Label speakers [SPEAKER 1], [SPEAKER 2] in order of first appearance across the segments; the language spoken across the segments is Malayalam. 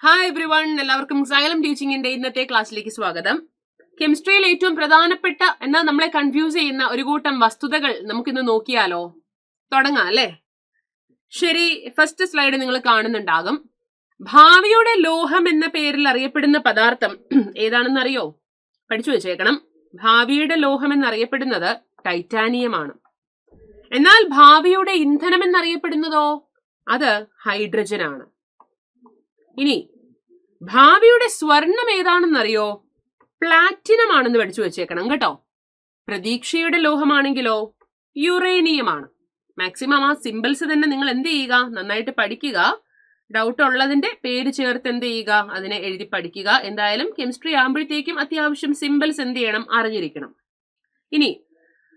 [SPEAKER 1] ഹായ് എവ്രിവൺ, എല്ലാവർക്കും സൈലം ടീച്ചിങ്ങിന്റെ ഇന്നത്തെ ക്ലാസ്സിലേക്ക് സ്വാഗതം. കെമിസ്ട്രിയിൽ ഏറ്റവും പ്രധാനപ്പെട്ട എന്നാൽ നമ്മളെ കൺഫ്യൂസ് ചെയ്യുന്ന ഒരു കൂട്ടം വസ്തുതകൾ നമുക്കിന്ന് നോക്കിയാലോ? തുടങ്ങാം അല്ലേ? ശരി, ഫസ്റ്റ് സ്ലൈഡ് നിങ്ങൾ കാണുന്നുണ്ടാകും. ഭാവിയുടെ ലോഹം എന്ന പേരിൽ അറിയപ്പെടുന്ന പദാർത്ഥം ഏതാണെന്ന് അറിയോ? പഠിച്ചു വെച്ചേക്കണം. ഭാവിയുടെ ലോഹം എന്നറിയപ്പെടുന്നത് ടൈറ്റാനിയമാണ്. എന്നാൽ ഭാവിയുടെ ഇന്ധനം എന്നറിയപ്പെടുന്നതോ അത് ഹൈഡ്രജൻ ആണ്. ഇനി ഭാവിയുടെ സ്വർണം ഏതാണെന്നറിയോ? പ്ലാറ്റിനം ആണെന്ന് പഠിച്ചു വെച്ചേക്കണം കേട്ടോ. പ്രതീക്ഷയുടെ ലോഹമാണെങ്കിലോ യുറേനിയം ആണ്. മാക്സിമം ആ സിമ്പിൾസ് തന്നെ നിങ്ങൾ എന്ത് ചെയ്യുക, നന്നായിട്ട് പഠിക്കുക. ഡൗട്ട് ഉള്ളതിന്റെ പേര് ചേർത്ത് എന്ത് ചെയ്യുക, അതിനെ എഴുതി പഠിക്കുക. എന്തായാലും കെമിസ്ട്രി ആകുമ്പോഴത്തേക്കും അത്യാവശ്യം സിമ്പിൾസ് എന്ത് ചെയ്യണം, അറിഞ്ഞിരിക്കണം. ഇനി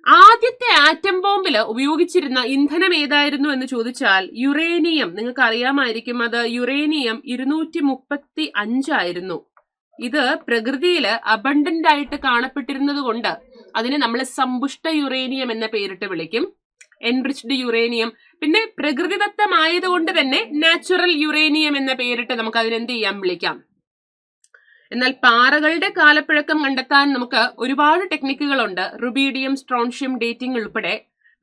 [SPEAKER 1] ആദ്യത്തെ ആറ്റം ബോംബിൽ ഉപയോഗിച്ചിരുന്ന ഇന്ധനം ഏതായിരുന്നു എന്ന് ചോദിച്ചാൽ യുറേനിയം. നിങ്ങൾക്ക് അറിയാമായിരിക്കും, അത് യുറേനിയം 235 ആയിരുന്നു. ഇത് പ്രകൃതിയിൽ അബണ്ടന്റ് ആയിട്ട് കാണപ്പെട്ടിരുന്നത് കൊണ്ട് അതിനെ നമ്മൾ സമ്പുഷ്ട യുറേനിയം എന്ന പേരിട്ട് വിളിക്കും. Enriched uranium. പിന്നെ പ്രകൃതിദത്തമായതുകൊണ്ട് തന്നെ നാച്ചുറൽ യുറേനിയം എന്ന പേരിട്ട് നമുക്ക് അതിനെന്ത് ചെയ്യാം, വിളിക്കാം. എന്നാൽ പാറകളുടെ കാലപ്പഴക്കം കണ്ടെത്താൻ നമുക്ക് ഒരുപാട് ടെക്നിക്കുകളുണ്ട്, റുബീഡിയം, സ്ട്രോൺഷ്യം ഡേറ്റിംഗ് ഉൾപ്പെടെ.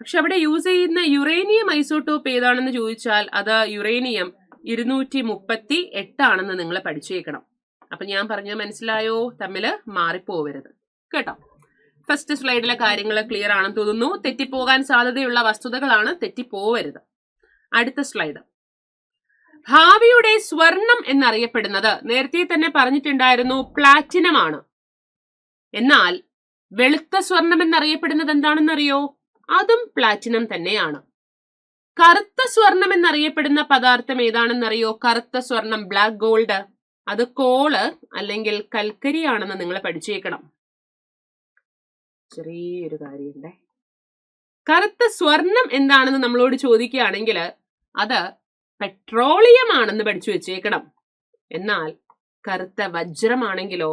[SPEAKER 1] പക്ഷെ അവിടെ യൂസ് ചെയ്യുന്ന യുറേനിയം ഐസോട്ടോപ്പ് ഏതാണെന്ന് ചോദിച്ചാൽ അത് യുറേനിയം 238 ആണെന്ന് നിങ്ങൾ പഠിച്ചേക്കണം. അപ്പൊ ഞാൻ പറഞ്ഞ മനസ്സിലായോ? തമ്മിൽ മാറിപ്പോവരുത് കേട്ടോ. ഫസ്റ്റ് സ്ലൈഡിലെ കാര്യങ്ങൾ ക്ലിയർ ആണെന്ന് തോന്നുന്നു. തെറ്റിപ്പോകാൻ സാധ്യതയുള്ള വസ്തുതകളാണ്, തെറ്റിപ്പോവരുത്. അടുത്ത സ്ലൈഡ്. ഭാവിയുടെ സ്വർണം എന്നറിയപ്പെടുന്നത് നേരത്തെ തന്നെ പറഞ്ഞിട്ടുണ്ടായിരുന്നു, പ്ലാറ്റിനം ആണ്. എന്നാൽ വെളുത്ത സ്വർണം എന്നറിയപ്പെടുന്നത് എന്താണെന്നറിയോ? അതും പ്ലാറ്റിനം തന്നെയാണ്. കറുത്ത സ്വർണം എന്നറിയപ്പെടുന്ന പദാർത്ഥം ഏതാണെന്നറിയോ? കറുത്ത സ്വർണം, ബ്ലാക്ക് ഗോൾഡ്, അത് കോള് അല്ലെങ്കിൽ കൽക്കരി ആണെന്ന് നിങ്ങൾ പഠിച്ചേക്കണം. ചെറിയൊരു കാര്യമുണ്ടേ. കറുത്ത സ്വർണം എന്താണെന്ന് നമ്മളോട് ചോദിക്കുകയാണെങ്കിൽ അത് പെട്രോളിയം ആണെന്ന് പഠിച്ചു വെച്ചേക്കണം. എന്നാൽ കറുത്ത വജ്രമാണെങ്കിലോ,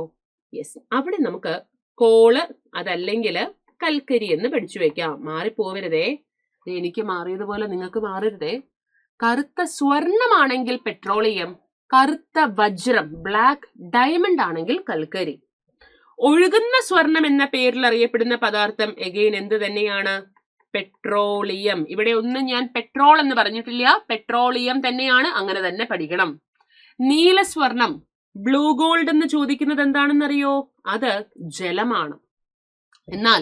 [SPEAKER 1] യെസ്, അവിടെ നമുക്ക് കോള് അതല്ലെങ്കിൽ കൽക്കരി എന്ന് പഠിച്ചു വെക്കാം. മാറിപ്പോവരുതേ. എനിക്ക് മാറിയതുപോലെ നിങ്ങൾക്ക് മാറരുതേ. കറുത്ത സ്വർണമാണെങ്കിൽ പെട്രോളിയം, കറുത്ത വജ്രം ബ്ലാക്ക് ഡയമണ്ട് ആണെങ്കിൽ കൽക്കരി. ഒഴുകുന്ന സ്വർണം എന്ന പേരിൽ അറിയപ്പെടുന്ന പദാർത്ഥം എഗെയിൻ എന്ത് തന്നെയാണ്? പെട്രോളിയം. ഇവിടെ ഒന്നും ഞാൻ പെട്രോൾ എന്ന് പറഞ്ഞിട്ടില്ല, പെട്രോളിയം തന്നെയാണ്, അങ്ങനെ തന്നെ പഠിക്കണം. നീലസ്വർണം, ബ്ലൂ ഗോൾഡ് എന്ന് ചോദിക്കുന്നത് എന്താണെന്നറിയോ? അത് ജലമാണ്. എന്നാൽ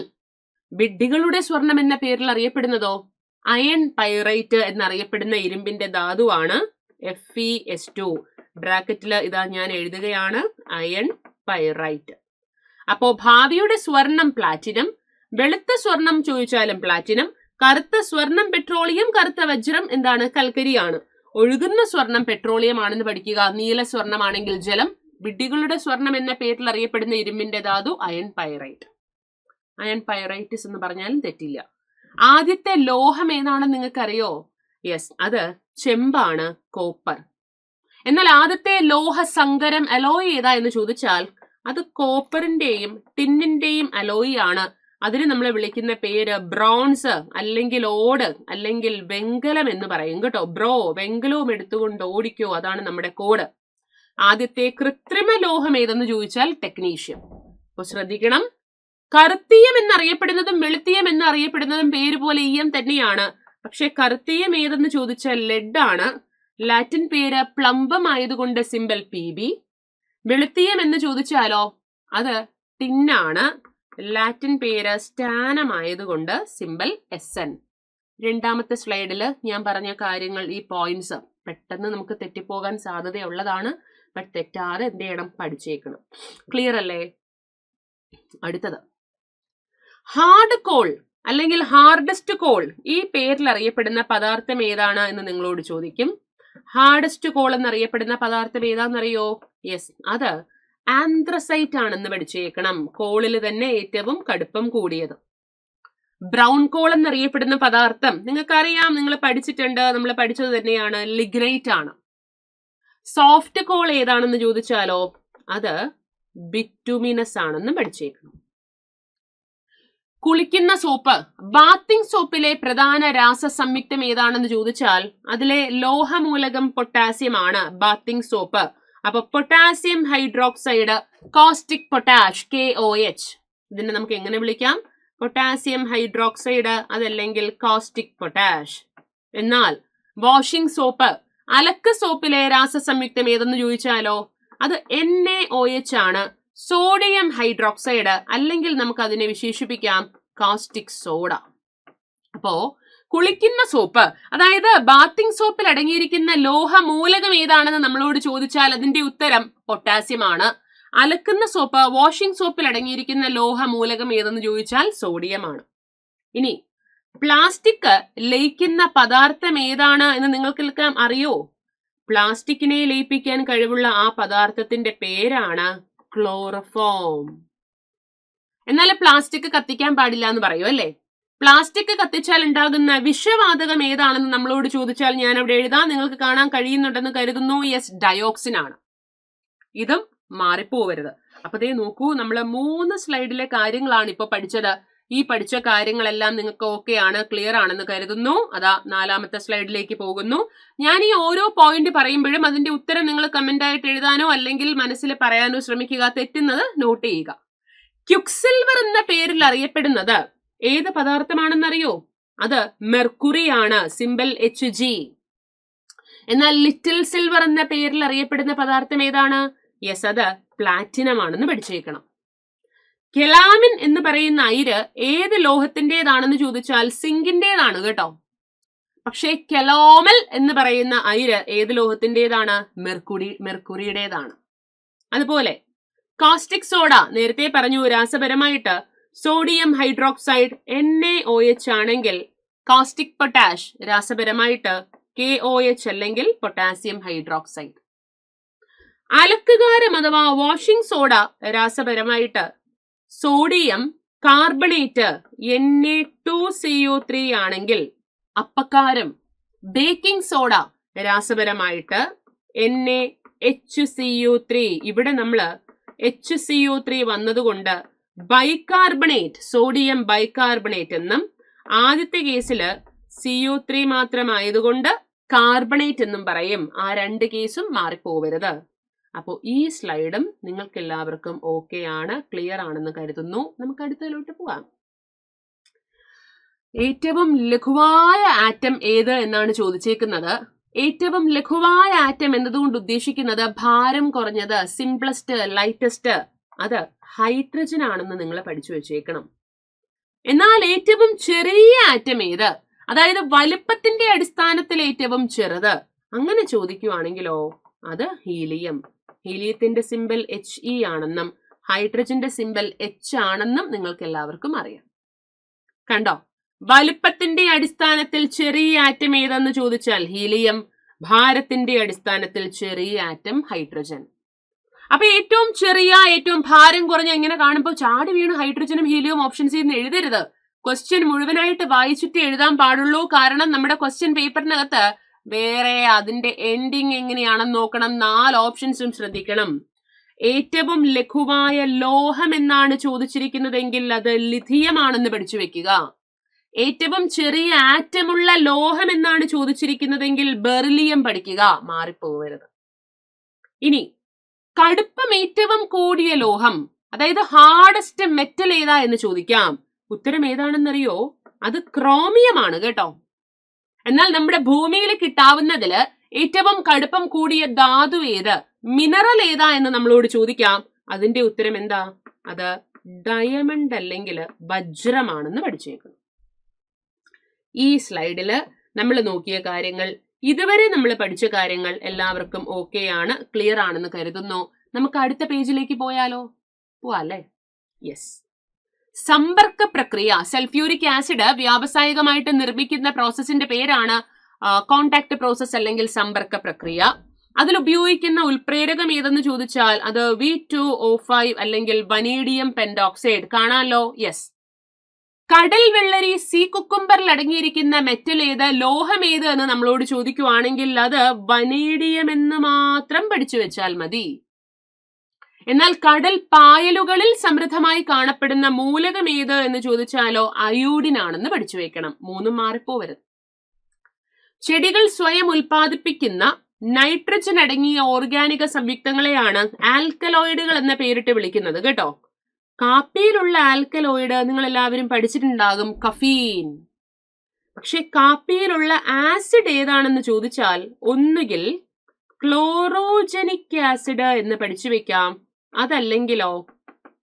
[SPEAKER 1] വിഡ്ഢികളുടെ സ്വർണം എന്ന പേരിൽ അറിയപ്പെടുന്നതോ അയൺ പൈറൈറ്റ് എന്നറിയപ്പെടുന്ന ഇരുമ്പിന്റെ ധാതുവാണ് FeS2. ബ്രാക്കറ്റിൽ ഇതാ ഞാൻ എഴുതുകയാണ്, അയൺ പൈറൈറ്റ്. അപ്പോ ഭാവിയുടെ സ്വർണം പ്ലാറ്റിനം, വെളുത്ത സ്വർണം ചോദിച്ചാലും പ്ലാറ്റിനം, കറുത്ത സ്വർണം പെട്രോളിയം, കറുത്ത വജ്രം എന്താണ്? കൽക്കരിയാണ്. ഒഴുകുന്ന സ്വർണം പെട്രോളിയം ആണെന്ന് പഠിക്കുക. നീല സ്വർണമാണെങ്കിൽ ജലം. വിഡ്ഢികളുടെ സ്വർണം എന്ന പേരിൽ അറിയപ്പെടുന്ന ഇരുമ്പിന്റെ ധാതു അയൺ പൈറൈറ്റ്. അയൺ പൈറൈറ്റിസ് എന്ന് പറഞ്ഞാലും തെറ്റില്ല. ആദ്യത്തെ ലോഹം ഏതാണെന്ന് നിങ്ങൾക്കറിയോ? യെസ്, അത് ചെമ്പാണ്, കോപ്പർ. എന്നാൽ ആദ്യത്തെ ലോഹ സങ്കരം അലോയ് ഏതാ എന്ന് ചോദിച്ചാൽ അത് കോപ്പറിന്റെയും ടിന്നിന്റെയും അലോയ് ആണ്. അതിന് നമ്മൾ വിളിക്കുന്ന പേര് ബ്രോൺസ് അല്ലെങ്കിൽ ഓട് അല്ലെങ്കിൽ വെങ്കലം എന്ന് പറയും കേട്ടോ. ബ്രോ, വെങ്കലവും എടുത്തുകൊണ്ട് ഓടിക്കോ, അതാണ് നമ്മുടെ കോഡ്. ആദ്യത്തെ കൃത്രിമ ലോഹം ഏതെന്ന് ചോദിച്ചാൽ ടെക്നീഷ്യം. അപ്പൊ ശ്രദ്ധിക്കണം, കറുത്തീയം എന്നറിയപ്പെടുന്നതും വെളുത്തീയം എന്നറിയപ്പെടുന്നതും പേര് പോലെ ഈയം തന്നെയാണ്. പക്ഷെ കറുത്തീയം ഏതെന്ന് ചോദിച്ചാൽ ലെഡ് ആണ്. ലാറ്റിൻ പേര് പ്ലംബം ആയതുകൊണ്ട് സിമ്പൽ PB. വെളുത്തീയം എന്ന് ചോദിച്ചാലോ അത് ടിന്നാണ്. ലാറ്റിൻ പേര് സ്റ്റാനം ആയതുകൊണ്ട് സിമ്പൽ SN. രണ്ടാമത്തെ സ്ലൈഡിൽ ഞാൻ പറഞ്ഞ കാര്യങ്ങൾ, ഈ പോയിന്റ്സ് പെട്ടെന്ന് നമുക്ക് തെറ്റിപ്പോകാൻ സാധ്യതയുള്ളതാണ്. ബട്ട് തെറ്റാതെ എന്ത് ചെയ്യണം, പഠിച്ചേക്കണം. ക്ലിയർ അല്ലേ? അടുത്തത് ഹാർഡ് കോൾ അല്ലെങ്കിൽ ഹാർഡസ്റ്റ് കോൾ, ഈ പേരിൽ അറിയപ്പെടുന്ന പദാർത്ഥം ഏതാണ് എന്ന് നിങ്ങളോട് ചോദിക്കും. ഹാർഡസ്റ്റ് കോൾ എന്നറിയപ്പെടുന്ന പദാർത്ഥം ഏതാണെന്നറിയോ? യെസ്, അത് ആന്ത്രസൈറ്റ് ആണെന്ന് പഠിച്ചേക്കണം. കോളിൽ തന്നെ ഏറ്റവും കടുപ്പം കൂടിയത്. ബ്രൗൺ കോൾ എന്നറിയപ്പെടുന്ന പദാർത്ഥം നിങ്ങൾക്കറിയാം, നിങ്ങൾ പഠിച്ചിട്ടുണ്ട്, നമ്മൾ പഠിച്ചത് തന്നെയാണ്, ലിഗ്നൈറ്റ് ആണ്. സോഫ്റ്റ് കോൾ ഏതാണെന്ന് ചോദിച്ചാലോ അത് ബിറ്റുമിനസ് ആണെന്ന് പഠിച്ചേക്കണം. കുളിക്കുന്ന സോപ്പ്, ബാത്തിങ് സോപ്പിലെ പ്രധാന രാസസംയുക്തം ഏതാണെന്ന് ചോദിച്ചാൽ അതിലെ ലോഹമൂലകം പൊട്ടാസ്യം ആണ് ബാത്തിങ് സോപ്പ്. അപ്പൊ potassium hydroxide caustic potash KOH, ഇതിനെ നമുക്ക് എങ്ങനെ വിളിക്കാം? പൊട്ടാസ്യം ഹൈഡ്രോക്സൈഡ് അതല്ലെങ്കിൽ കോസ്റ്റിക് പൊട്ടാഷ്. എന്നാൽ വാഷിംഗ് സോപ്പ്, അലക്ക് സോപ്പിലെ രാസസംയുക്തം ഏതെന്ന് ചോദിച്ചാലോ അത് NaOH ആണ്, സോഡിയം ഹൈഡ്രോക്സൈഡ്, അല്ലെങ്കിൽ നമുക്ക് അതിനെ വിശേഷിപ്പിക്കാം കാസ്റ്റിക് സോഡ. അപ്പോ കുളിക്കുന്ന സോപ്പ്, അതായത് ബാത്തിങ് സോപ്പിൽ അടങ്ങിയിരിക്കുന്ന ലോഹമൂലകം ഏതാണെന്ന് നമ്മളോട് ചോദിച്ചാൽ അതിന്റെ ഉത്തരം പൊട്ടാസ്യം ആണ്. അലക്കുന്ന സോപ്പ്, വാഷിംഗ് സോപ്പിൽ അടങ്ങിയിരിക്കുന്ന ലോഹമൂലകം ഏതെന്ന് ചോദിച്ചാൽ സോഡിയം ആണ്. ഇനി പ്ലാസ്റ്റിക് ലയിക്കുന്ന പദാർത്ഥം ഏതാണ് എന്ന് നിങ്ങൾക്കെല്ലാം അറിയോ? പ്ലാസ്റ്റിക്കിനെ ലയിപ്പിക്കാൻ കഴിവുള്ള ആ പദാർത്ഥത്തിന്റെ പേരാണ് ക്ലോറോഫോം. എന്നാൽ പ്ലാസ്റ്റിക് കത്തിക്കാൻ പാടില്ല എന്ന് പറയൂ അല്ലേ? പ്ലാസ്റ്റിക് കത്തിച്ചാൽ ഉണ്ടാകുന്ന വിഷവാതകം ഏതാണെന്ന് നമ്മളോട് ചോദിച്ചാൽ ഞാൻ അവിടെ എഴുതാം, നിങ്ങൾക്ക് കാണാൻ കഴിയുന്നുണ്ടെന്ന് കരുതുന്നു. യെസ്, ഡയോക്സിൻ ആണ്. ഇതും മാറിപ്പോവരുത്. അപ്പൊ ദേ നോക്കൂ, നമ്മൾ 3 സ്ലൈഡിലെ കാര്യങ്ങളാണ് ഇപ്പൊ പഠിച്ചത്. ഈ പഠിച്ച കാര്യങ്ങളെല്ലാം നിങ്ങൾക്ക് ഓക്കെ ആണ്, ക്ലിയർ ആണെന്ന് കരുതുന്നു. അതാ 4ാമത്തെ സ്ലൈഡിലേക്ക് പോകുന്നു. ഞാൻ ഈ ഓരോ പോയിന്റ് പറയുമ്പോഴും അതിന്റെ ഉത്തരം നിങ്ങൾ കമന്റ് ആയിട്ട് എഴുതാനോ അല്ലെങ്കിൽ മനസ്സിൽ പറയാനോ ശ്രമിക്കുക. തെറ്റുന്നത് നോട്ട് ചെയ്യുക. ക്യുക്സിൽവർ എന്ന പേരിൽ അറിയപ്പെടുന്നത് ഏത് പദാർത്ഥമാണെന്നറിയോ? അത് മെർക്കുറി ആണ്, സിംബൽ Hg. എന്നാൽ ലിറ്റിൽ സിൽവർ എന്ന പേരിൽ അറിയപ്പെടുന്ന പദാർത്ഥം ഏതാണ്? യെസ്, അത് പ്ലാറ്റിനം ആണെന്ന് പഠിച്ചേക്കണം. കെലാമിൻ എന്ന് പറയുന്ന അയിര് ഏത് ലോഹത്തിൻ്റെതാണെന്ന് ചോദിച്ചാൽ സിങ്കിൻ്റെതാണ് കേട്ടോ. പക്ഷേ കെലോമൽ എന്ന് പറയുന്ന അയിര് ഏത് ലോഹത്തിൻ്റെതാണ്? മെർക്കുറിയുടേതാണ്. അതുപോലെ കാസ്റ്റിക് സോഡ നേരത്തെ പറഞ്ഞു, രാസപരമായിട്ട് സോഡിയം ഹൈഡ്രോക്സൈഡ് NaOH ആണെങ്കിൽ കാസ്റ്റിക് പൊട്ടാഷ് രാസപരമായിട്ട് KOH അല്ലെങ്കിൽ പൊട്ടാസ്യം ഹൈഡ്രോക്സൈഡ്. അലക്കുകാരം അഥവാ വാഷിംഗ് സോഡ രാസപരമായിട്ട് സോഡിയം കാർബണേറ്റ് Na2CO3 ആണെങ്കിൽ അപ്പക്കാരം ബേക്കിംഗ് സോഡ രാസപരമായിട്ട് NaHCO3. ഇവിടെ നമ്മൾ HCO3 വന്നതുകൊണ്ട് ബൈകാർബണേറ്റ്, സോഡിയം ബൈകാർബണേറ്റ് എന്നും, ആദ്യത്തെ കേസില് CO3 മാത്രമായതുകൊണ്ട് കാർബണേറ്റ് എന്നും പറയും. ആ 2 കേസും മാറിപ്പോവരുത്. അപ്പോൾ ഈ സ്ലൈഡും നിങ്ങൾക്ക് എല്ലാവർക്കും ഓക്കെ ആണ്, ക്ലിയർ ആണെന്ന് കരുതുന്നു. നമുക്ക് അടുത്തതിലോട്ട് പോവാം. ഏറ്റവും ലഘുവായ ആറ്റം ഏത് എന്നാണ് ചോദിച്ചേക്കുന്നത്. ഏറ്റവും ലഘുവായ ആറ്റം എന്നതുകൊണ്ട് ഉദ്ദേശിക്കുന്നത് ഭാരം കുറഞ്ഞത്, സിംപ്ലസ്റ്റ്, ലൈറ്റസ്റ്റ്, അത് ഹൈഡ്രജൻ ആണെന്ന് നിങ്ങൾ പഠിച്ചു വെച്ചേക്കണം. എന്നാൽ ഏറ്റവും ചെറിയ ആറ്റം ഏത്? അതായത് വലുപ്പത്തിന്റെ അടിസ്ഥാനത്തിൽ ഏറ്റവും ചെറുത്, അങ്ങനെ ചോദിക്കുവാണെങ്കിലോ അത് ഹീലിയം. ഹീലിയത്തിന്റെ സിംബൽ He ആണെന്നും ഹൈഡ്രജന്റെ സിംബൽ H ആണെന്നും നിങ്ങൾക്ക് എല്ലാവർക്കും അറിയാം. കണ്ടോ, വലുപ്പത്തിന്റെ അടിസ്ഥാനത്തിൽ ചെറിയ ആറ്റം ഏതെന്ന് ചോദിച്ചാൽ ഹീലിയം, ഭാരത്തിന്റെ അടിസ്ഥാനത്തിൽ ചെറിയ ആറ്റം ഹൈഡ്രജൻ. അപ്പൊ ഏറ്റവും ചെറിയ, ഏറ്റവും ഭാരം കുറഞ്ഞ എങ്ങനെ കാണുമ്പോൾ ചാടി വീണ് ഹൈഡ്രജനും ഹീലിയവും ഓപ്ഷൻ സി എന്ന് എഴുതരുത്. ക്വസ്റ്റ്യൻ മുഴുവനായിട്ട് വായിച്ചിട്ട് എഴുതാൻ പാടുള്ളൂ. കാരണം നമ്മുടെ ക്വസ്റ്റ്യൻ പേപ്പറിനകത്ത് വേറെ അതിന്റെ എൻഡിങ് എങ്ങനെയാണെന്ന് നോക്കണം. 4 ഓപ്ഷൻസും ശ്രദ്ധിക്കണം. ഏറ്റവും ലഘുവായ ലോഹം എന്നാണ് ചോദിച്ചിരിക്കുന്നതെങ്കിൽ അത് ലിഥിയം ആണെന്ന് പഠിച്ചു വെക്കുക. ഏറ്റവും ചെറിയ ആറ്റമുള്ള ലോഹം എന്നാണ് ചോദിച്ചിരിക്കുന്നതെങ്കിൽ ബെറിലിയം പഠിക്കുക, മാറിപ്പോകരുത്. ഇനി കടുപ്പം ഏറ്റവും കൂടിയ ലോഹം, അതായത് ഹാർഡസ്റ്റ് മെറ്റൽ ഏതാ എന്ന് ചോദിക്കാം. ഉത്തരം ഏതാണെന്നറിയോ? അത് ക്രോമിയമാണ് കേട്ടോ. എന്നാൽ നമ്മുടെ ഭൂമിയിൽ കിട്ടാവുന്നതില് ഏറ്റവും കടുപ്പം കൂടിയ ധാതു ഏത്, മിനറൽ ഏതാ എന്ന് നമ്മളോട് ചോദിക്കാം. അതിന്റെ ഉത്തരം എന്താ? അത് ഡയമണ്ട് അല്ലെങ്കിൽ വജ്രമാണെന്ന് പഠിച്ചേക്കണം. ഈ സ്ലൈഡില് നമ്മൾ നോക്കിയ കാര്യങ്ങൾ, ഇതുവരെ നമ്മൾ പഠിച്ച കാര്യങ്ങൾ എല്ലാവർക്കും ഓക്കെ ആണ്, ക്ലിയർ ആണെന്ന് കരുതുന്നു. നമുക്ക് അടുത്ത പേജിലേക്ക് പോയാലോ? പോവാല്ലേ? യെസ്. സമ്പർക്ക പ്രക്രിയ. സൾഫ്യൂരിക് ആസിഡ് വ്യാവസായികമായിട്ട് നിർമ്മിക്കുന്ന പ്രോസസ്സിന്റെ പേരാണ് കോണ്ടാക്ട് പ്രോസസ് അല്ലെങ്കിൽ സമ്പർക്ക പ്രക്രിയ. അതിൽ ഉപയോഗിക്കുന്ന ഉൽപ്രേരകം ഏതെന്ന് ചോദിച്ചാൽ അത് V2O5 അല്ലെങ്കിൽ വനേഡിയം പെന്റോക്സൈഡ്. കാണാമല്ലോ? യെസ്. കടൽ വെള്ളരി, സീ കുക്കുംബറിൽ അടങ്ങിയിരിക്കുന്ന മെറ്റൽ ഏത്, ലോഹം ഏത് എന്ന് നമ്മളോട് ചോദിക്കുവാണെങ്കിൽ അത് വനേഡിയം എന്ന് മാത്രം പഠിച്ചു വെച്ചാൽ മതി. എന്നാൽ കടൽ പായലുകളിൽ സമൃദ്ധമായി കാണപ്പെടുന്ന മൂലകം ഏത് എന്ന് ചോദിച്ചാലോ അയോഡിൻ ആണെന്ന് പഠിച്ചു വെക്കണം. 3 മാറിപ്പോവരുത്. ചെടികൾ സ്വയം ഉൽപ്പാദിപ്പിക്കുന്ന നൈട്രജൻ അടങ്ങിയ ഓർഗാനിക സംയുക്തങ്ങളെയാണ് ആൽക്കലോയിഡുകൾ എന്ന പേരിട്ട് വിളിക്കുന്നത് കേട്ടോ. കാപ്പിയിലുള്ള ആൽക്കലോയിഡ് നിങ്ങൾ എല്ലാവരും പഠിച്ചിട്ടുണ്ടാകും, കഫീൻ. പക്ഷെ കാപ്പിയിലുള്ള ആസിഡ് ഏതാണെന്ന് ചോദിച്ചാൽ ഒന്നുകിൽ ക്ലോറോജനിക് ആസിഡ് എന്ന് പഠിച്ചു വെക്കാം, അതല്ലെങ്കിലോ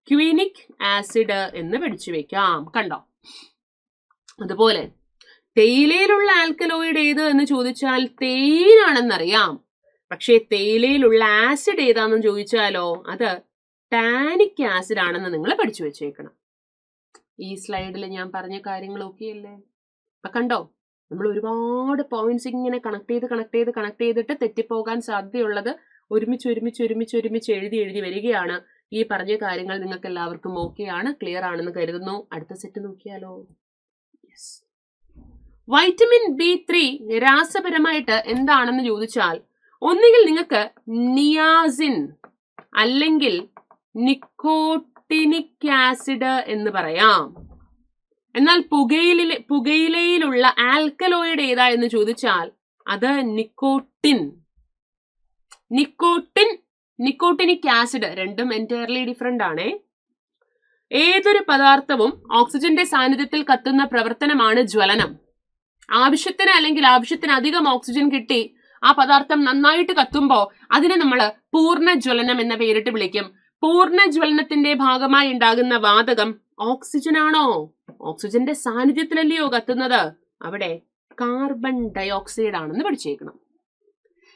[SPEAKER 1] ക്വിനിക് ആസിഡ് എന്ന് പഠിച്ചു വെക്കാം. കണ്ടോ? അതുപോലെ തേയിലയിലുള്ള ആൽക്കലോയിഡ് ഏത് എന്ന് ചോദിച്ചാൽ തേയിലാണെന്നറിയാം. പക്ഷേ തേയിലയിലുള്ള ആസിഡ് ഏതാണെന്ന് ചോദിച്ചാലോ അത് ടാനിക് ആസിഡ് ആണെന്ന് നിങ്ങൾ പഠിച്ചു വെച്ചേക്കണം. ഈ സ്ലൈഡിൽ ഞാൻ പറഞ്ഞ കാര്യങ്ങളൊക്കെ അല്ലേ? അപ്പൊ കണ്ടോ, നമ്മൾ ഒരുപാട് പോയിന്റ്സ് ഇങ്ങനെ കണക്ട് ചെയ്തിട്ട് തെറ്റിപ്പോകാൻ സാധ്യതയുള്ളത് ഒരുമിച്ച് എഴുതി വരികയാണ്. ഈ പറഞ്ഞ കാര്യങ്ങൾ നിങ്ങൾക്ക് എല്ലാവർക്കും ഓക്കെയാണ്, ക്ലിയർ ആണെന്ന് കരുതുന്നു. അടുത്ത സെറ്റ് നോക്കിയാലോ? യെസ്. വൈറ്റമിൻ B3 രാസപരമായിട്ട് എന്താണെന്ന് ചോദിച്ചാൽ ഒന്നുകിൽ നിങ്ങൾക്ക് നിയാസിൻ അല്ലെങ്കിൽ നിക്കോട്ടിനിക് ആസിഡ് എന്ന് പറയാം. എന്നാൽ പുകയിലയിലുള്ള ആൽക്കലോയിഡ് ഏതാ എന്ന് ചോദിച്ചാൽ അത് നിക്കോട്ടിനിക് ആസിഡ്. രണ്ടും എൻറ്റയർലി ഡിഫറെന്റ് ആണേ. ഏതൊരു പദാർത്ഥവും ഓക്സിജന്റെ സാന്നിധ്യത്തിൽ കത്തുന്ന പ്രവർത്തനമാണ് ജ്വലനം. ആവശ്യത്തിന് അല്ലെങ്കിൽ ആവശ്യത്തിനധികം ഓക്സിജൻ കിട്ടി ആ പദാർത്ഥം നന്നായിട്ട് കത്തുമ്പോൾ അതിനെ നമ്മൾ പൂർണ്ണ ജ്വലനം എന്ന പേരിട്ട് വിളിക്കും. പൂർണ്ണ ജ്വലനത്തിന്റെ ഭാഗമായി ഉണ്ടാകുന്ന വാതകം ഓക്സിജൻ ആണോ? ഓക്സിജന്റെ സാന്നിധ്യത്തിലല്ലയോ കത്തുന്നത്? അവിടെ കാർബൺ ഡയോക്സൈഡ് ആണെന്ന് പഠിച്ചേക്കണം.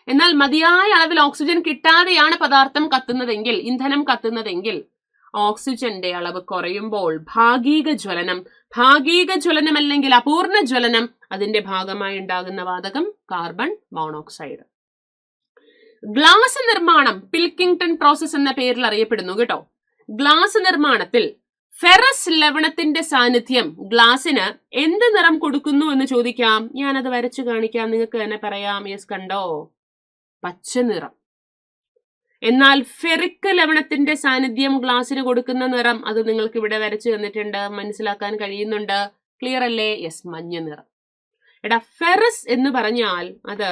[SPEAKER 1] എന്നാൽ മതിയായ അളവിൽ ഓക്സിജൻ കിട്ടാതെയാണ് പദാർത്ഥം കത്തുന്നതെങ്കിൽ, ഇന്ധനം കത്തുന്നതെങ്കിൽ ഓക്സിജന്റെ അളവ് കുറയുമ്പോൾ ഭാഗിക ജ്വലനം അല്ലെങ്കിൽ അപൂർണ ജ്വലനം, അതിന്റെ ഭാഗമായി ഉണ്ടാകുന്ന വാതകം കാർബൺ മോണോക്സൈഡ്. ഗ്ലാസ് നിർമ്മാണം പിൽക്കിംഗ്ടൺ പ്രോസസ് എന്ന പേരിൽ അറിയപ്പെടുന്നു കേട്ടോ. ഗ്ലാസ് നിർമ്മാണത്തിൽ ഫെറസ് ലവണത്തിന്റെ സാന്നിധ്യം ഗ്ലാസിന് എന്ത് നിറം കൊടുക്കുന്നു എന്ന് ചോദിക്കാം. ഞാനത് വരച്ചു കാണിക്കാം, നിങ്ങൾക്ക് തന്നെ പറയാം. യെസ്, കണ്ടോ? പച്ച നിറം. എന്നാൽ ഫെറിക് ലവണത്തിന്റെ സാന്നിധ്യം ഗ്ലാസിന് കൊടുക്കുന്ന നിറം അത് നിങ്ങൾക്ക് ഇവിടെ വരച്ചു തന്നിട്ടുണ്ട്, മനസ്സിലാക്കാൻ കഴിയുന്നുണ്ട്. ക്ലിയർ അല്ലേ? യെസ്, മഞ്ഞ നിറം. എടാ, ഫെറസ് എന്ന് പറഞ്ഞാൽ അത്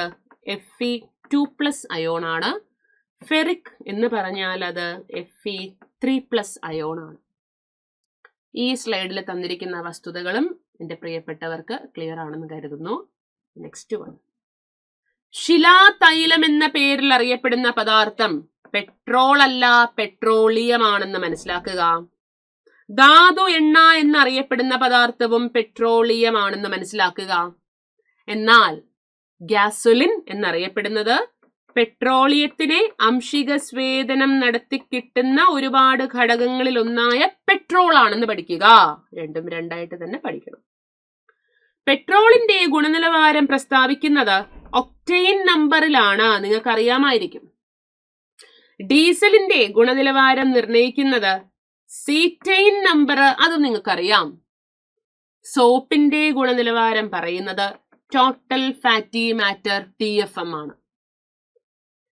[SPEAKER 1] Fe2+ അയോൺ ആണ്. ഫെറിക് എന്ന് പറഞ്ഞാൽ അത് Fe3+ അയോൺ ആണ്. ഈ സ്ലൈഡിൽ തന്നിരിക്കുന്ന വസ്തുതകളും എന്റെ പ്രിയപ്പെട്ടവർക്ക് ക്ലിയർ ആണെന്ന് കരുതുന്നു. നെക്സ്റ്റ് വൺ, ശിലാതൈലം എന്ന പേരിൽ അറിയപ്പെടുന്ന പദാർത്ഥം പെട്രോൾ അല്ല, പെട്രോളിയം ആണെന്ന് മനസ്സിലാക്കുക. ധാതു എണ്ണ എന്നറിയപ്പെടുന്ന പദാർത്ഥവും പെട്രോളിയം ആണെന്ന് മനസ്സിലാക്കുക. എന്നാൽ ഗ്യാസോലിൻ എന്നറിയപ്പെടുന്നത് പെട്രോളിയത്തിനെ അംശിക സ്വേദനം നടത്തി കിട്ടുന്ന ഒരുപാട് ഘടകങ്ങളിൽ ഒന്നായ പെട്രോൾ ആണെന്ന് പഠിക്കുക. രണ്ടും രണ്ടായിട്ട് തന്നെ പഠിക്കണം. പെട്രോളിന്റെ ഗുണനിലവാരം പ്രസ്താവിക്കുന്നത് ഒക്ടെയിൻ നമ്പറിലാണ്, നിങ്ങൾക്കറിയാമായിരിക്കും. ഡീസലിന്റെ ഗുണനിലവാരം നിർണയിക്കുന്നത് സീറ്റൈൻ നമ്പർ, അത് നിങ്ങൾക്കറിയാം. സോപ്പിന്റെ ഗുണനിലവാരം പറയുന്നത് ടോട്ടൽ ഫാറ്റി മാറ്റർ TFM ആണ്.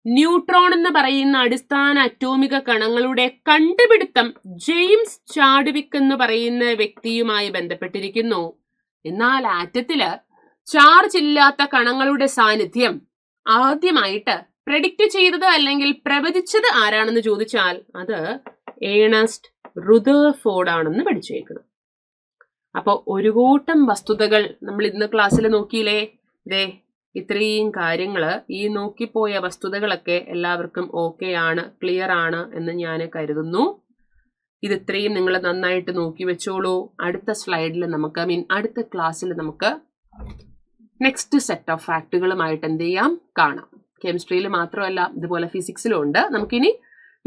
[SPEAKER 1] ന്യൂട്രോൺ എന്ന് പറയുന്ന അടിസ്ഥാന അറ്റോമിക കണങ്ങളുടെ കണ്ടുപിടുത്തം ജെയിംസ് ചാഡ്വിക് എന്ന് പറയുന്ന വ്യക്തിയുമായി ബന്ധപ്പെട്ടിരിക്കുന്നു. എന്നാൽ ആറ്റത്തില് ചാർജ് ഇല്ലാത്ത കണങ്ങളുടെ സാന്നിധ്യം ആദ്യമായിട്ട് പ്രെഡിക്റ്റ് ചെയ്തത് അല്ലെങ്കിൽ പ്രവചിച്ചത് ആരാണെന്ന് ചോദിച്ചാൽ അത് ഏണസ്റ്റ് റുദർഫോർഡ് ആണെന്ന് പഠിച്ചേക്കണം. അപ്പൊ ഒരു കൂട്ടം വസ്തുതകൾ നമ്മൾ ഇന്ന് ക്ലാസ്സിൽ നോക്കിയില്ലേ? ദേ ഇത്രയും കാര്യങ്ങള്, ഈ നോക്കിപ്പോയ വസ്തുതകളൊക്കെ എല്ലാവർക്കും ഓക്കെ ആണ്, ക്ലിയർ ആണ് എന്ന് ഞാൻ കരുതുന്നു. ഇത് ഇത്രയും നിങ്ങൾ നന്നായിട്ട് നോക്കി വെച്ചോളൂ. അടുത്ത സ്ലൈഡിൽ നമുക്ക് അടുത്ത ക്ലാസ്സിൽ നമുക്ക് നെക്സ്റ്റ് സെറ്റ് ഓഫ് ഫാക്ടുകളുമായിട്ട് എന്ത് ചെയ്യാം, കാണാം. കെമിസ്ട്രിയിൽ മാത്രമല്ല, ഇതുപോലെ ഫിസിക്സിലും ഉണ്ട്. നമുക്കിനി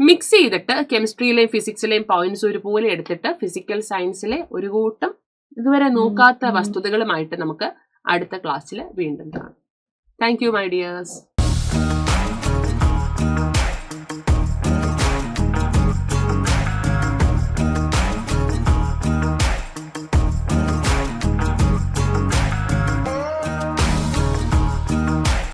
[SPEAKER 1] മിക്സ് ചെയ്തിട്ട് കെമിസ്ട്രിയിലെയും ഫിസിക്സിലെയും പോയിന്റ്സ് ഒരുപോലെ എടുത്തിട്ട് ഫിസിക്കൽ സയൻസിലെ ഒരു കൂട്ടം ഇതുവരെ നോക്കാത്ത വസ്തുതകളുമായിട്ട് നമുക്ക് അടുത്ത ക്ലാസ്സിൽ വീണ്ടും കാണാം. Thank you my dears.